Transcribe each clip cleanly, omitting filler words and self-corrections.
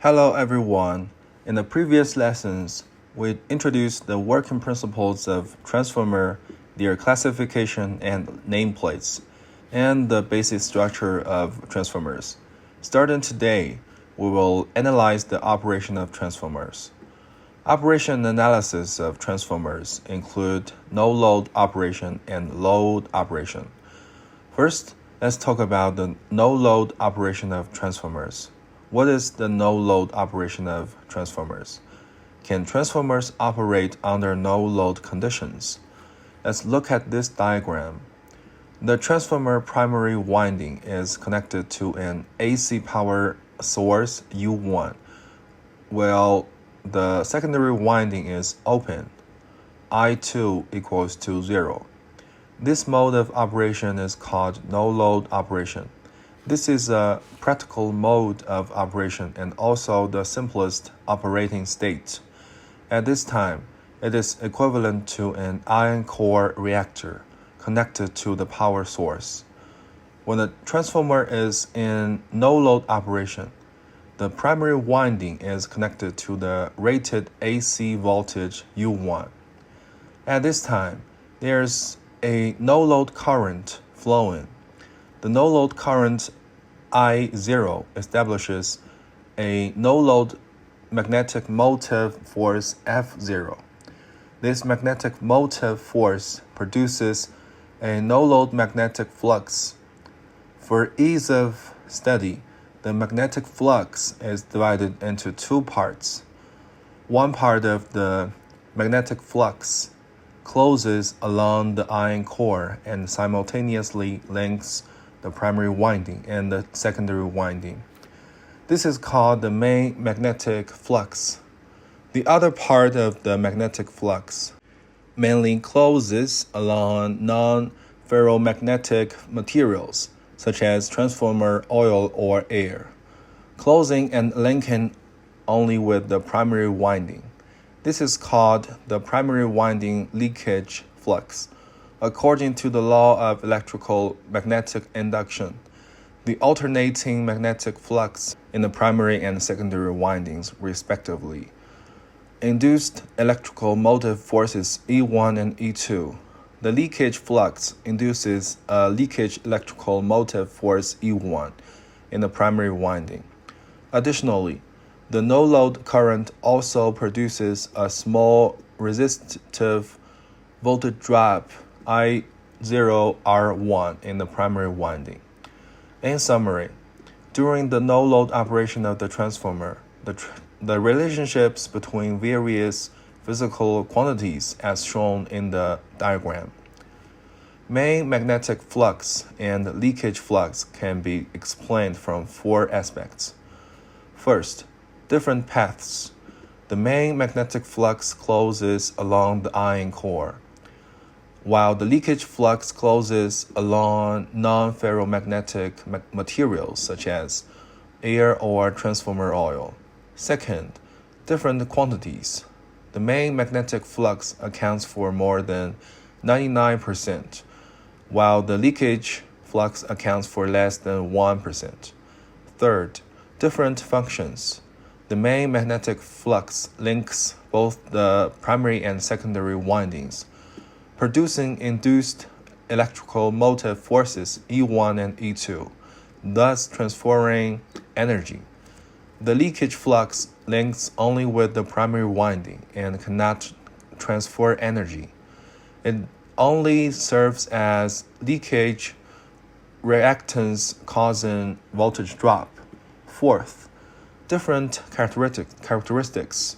Hello everyone. In the previous lessons, we introduced the working principles of transformer, their classification and nameplates, and the basic structure of transformers. Starting today, we will analyze the operation of transformers. Operation analysis of transformers include no-load operation and load operation. First, let's talk about the no-load operation of transformers. What is the no-load operation of transformers? Can transformers operate under no-load conditions? Let's look at this diagram. The transformer primary winding is connected to an AC power source U1, while the secondary winding is open, I2 equals to 0. This mode of operation is called no-load operation. This is a practical mode of operation and also the simplest operating state. At this time, it is equivalent to an iron core reactor connected to the power source. When the transformer is in no-load operation, the primary winding is connected to the rated AC voltage U1. At this time, there's a no-load current flowing. The no-load current I0 establishes a no-load magnetic motive force F0. This magnetic motive force produces a no-load magnetic flux. For ease of study, the magnetic flux is divided into two parts. One part of the magnetic flux closes along the iron core and simultaneously links the primary winding and the secondary winding. This is called the main magnetic flux. The other part of the magnetic flux mainly closes along non-ferromagnetic materials such as transformer oil or air, closing and linking only with the primary winding. This is called the primary winding leakage flux. According to the law of electrical magnetic induction, the alternating magnetic flux in the primary and secondary windings, respectively, induced electrical motive forces E1 and E2. The leakage flux induces a leakage electrical motive force E1 in the primary winding. Additionally, the no-load current also produces a small resistive voltage drop I0R1 in the primary winding. In summary, during the no-load operation of the transformer, the relationships between various physical quantities as shown in the diagram. Main magnetic flux and leakage flux can be explained from four aspects. First, different paths. The main magnetic flux closes along the iron core, while the leakage flux closes along non-ferromagnetic materials such as air or transformer oil. Second, different quantities. The main magnetic flux accounts for more than 99%, while the leakage flux accounts for less than 1%. Third, different functions. The main magnetic flux links both the primary and secondary windings, producing induced electrical motive forces E1 and E2, thus transferring energy. The leakage flux links only with the primary winding and cannot transfer energy. It only serves as leakage reactance causing voltage drop. Fourth, different characteristics.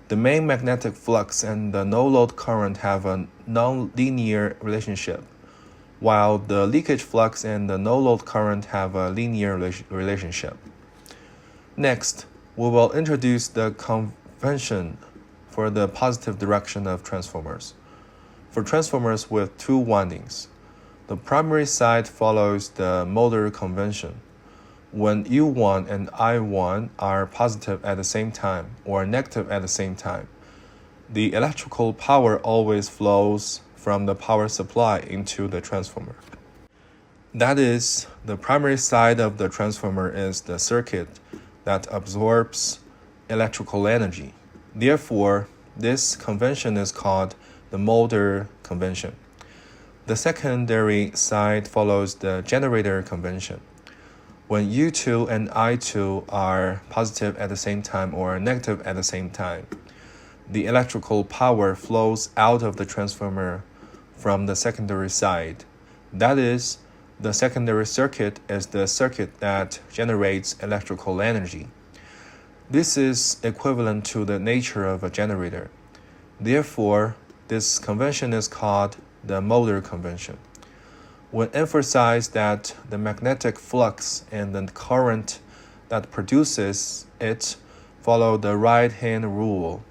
The main magnetic flux and the no-load current have a non-linear relationship, while the leakage flux and the no-load current have a linear relationship. Next, we will introduce the convention for the positive direction of transformers. For transformers with two windings, the primary side follows the motor convention. When U1 and I1 are positive at the same time or negative at the same time, the electrical power always flows from the power supply into the transformer. That is, the primary side of the transformer is the circuit that absorbs electrical energy. Therefore, this convention is called the Mulder convention. The secondary side follows the generator convention. When U2 and I2 are positive at the same time or negative at the same time, the electrical power flows out of the transformer from the secondary side. That is, the secondary circuit is the circuit that generates electrical energy. This is equivalent to the nature of a generator. Therefore, this convention is called the Mulder convention. We emphasize that the magnetic flux and the current that produces it follow the right-hand rule.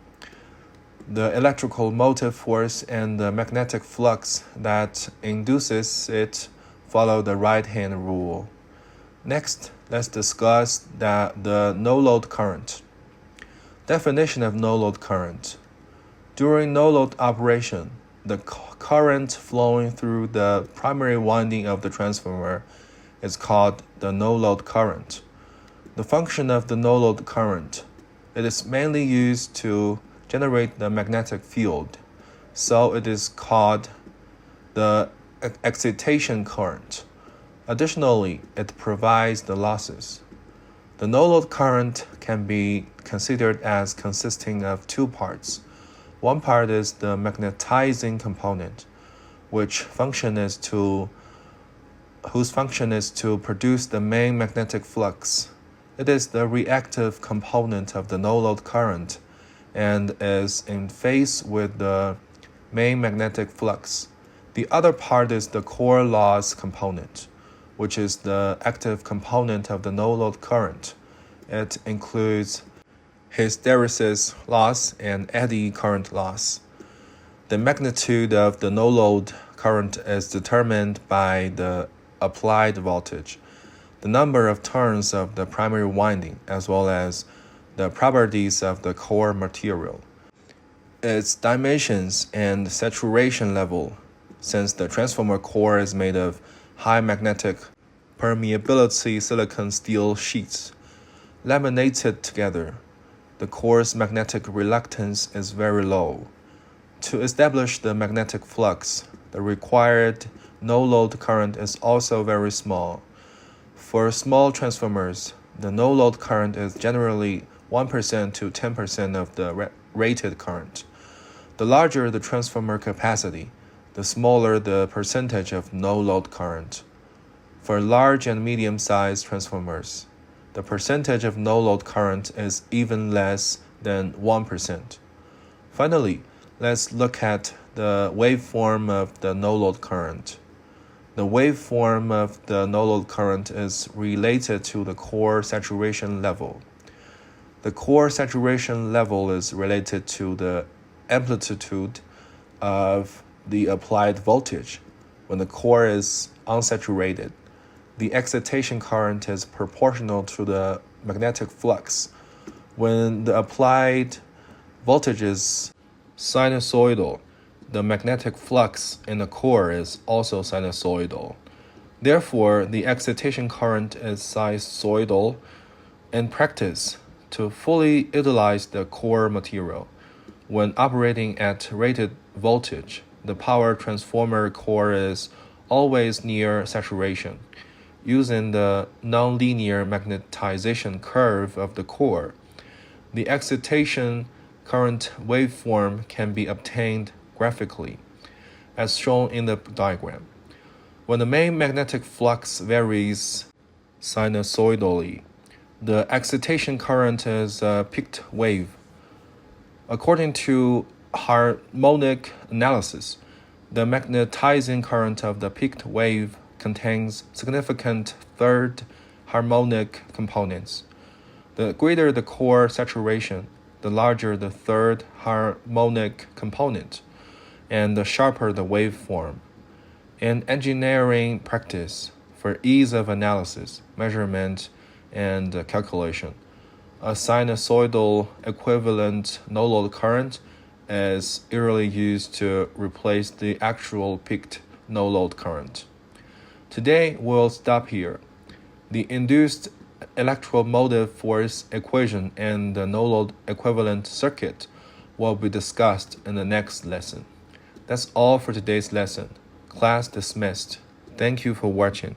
The electrical motive force and the magnetic flux that induces it follow the right-hand rule. Next, let's discuss the no-load current. Definition of no-load current. During no-load operation, the current flowing through the primary winding of the transformer is called the no-load current. The function of the no-load current, it is mainly used to generate the magnetic field, so it is called the excitation current. Additionally, it provides the losses. The no-load current can be considered as consisting of two parts. One part is the magnetizing component, whose function is to produce the main magnetic flux. It is the reactive component of the no-load current and is in phase with the main magnetic flux. The other part is the core loss component, which is the active component of the no-load current. It includes hysteresis loss and eddy current loss. The magnitude of the no-load current is determined by the applied voltage, the number of turns of the primary winding, as well as the properties of the core material, its dimensions and saturation level. Since the transformer core is made of high magnetic permeability silicon steel sheets laminated together, the core's magnetic reluctance is very low. To establish the magnetic flux, the required no-load current is also very small. For small transformers, the no-load current is generally 1% to 10% of the rated current. The larger the transformer capacity, the smaller the percentage of no-load current. For large and medium-sized transformers, the percentage of no-load current is even less than 1%. Finally, let's look at the waveform of the no-load current. The waveform of the no-load current is related to the core saturation level. The core saturation level is related to the amplitude of the applied voltage. When the core is unsaturated, the excitation current is proportional to the magnetic flux. When the applied voltage is sinusoidal, the magnetic flux in the core is also sinusoidal. Therefore, the excitation current is sinusoidal. In practice, to fully utilize the core material, when operating at rated voltage, the power transformer core is always near saturation. Using the nonlinear magnetization curve of the core, the excitation current waveform can be obtained graphically, as shown in the diagram. When the main magnetic flux varies sinusoidally, the excitation current is a peaked wave. According to harmonic analysis, the magnetizing current of the peaked wave contains significant third harmonic components. The greater the core saturation, the larger the third harmonic component, and the sharper the waveform. In engineering practice, for ease of analysis, measurement, and calculation, a sinusoidal equivalent no-load current is usually used to replace the actual peaked no-load current. Today, we'll stop here. The induced electromotive force equation and the no-load equivalent circuit will be discussed in the next lesson. That's all for today's lesson. Class dismissed. Thank you for watching.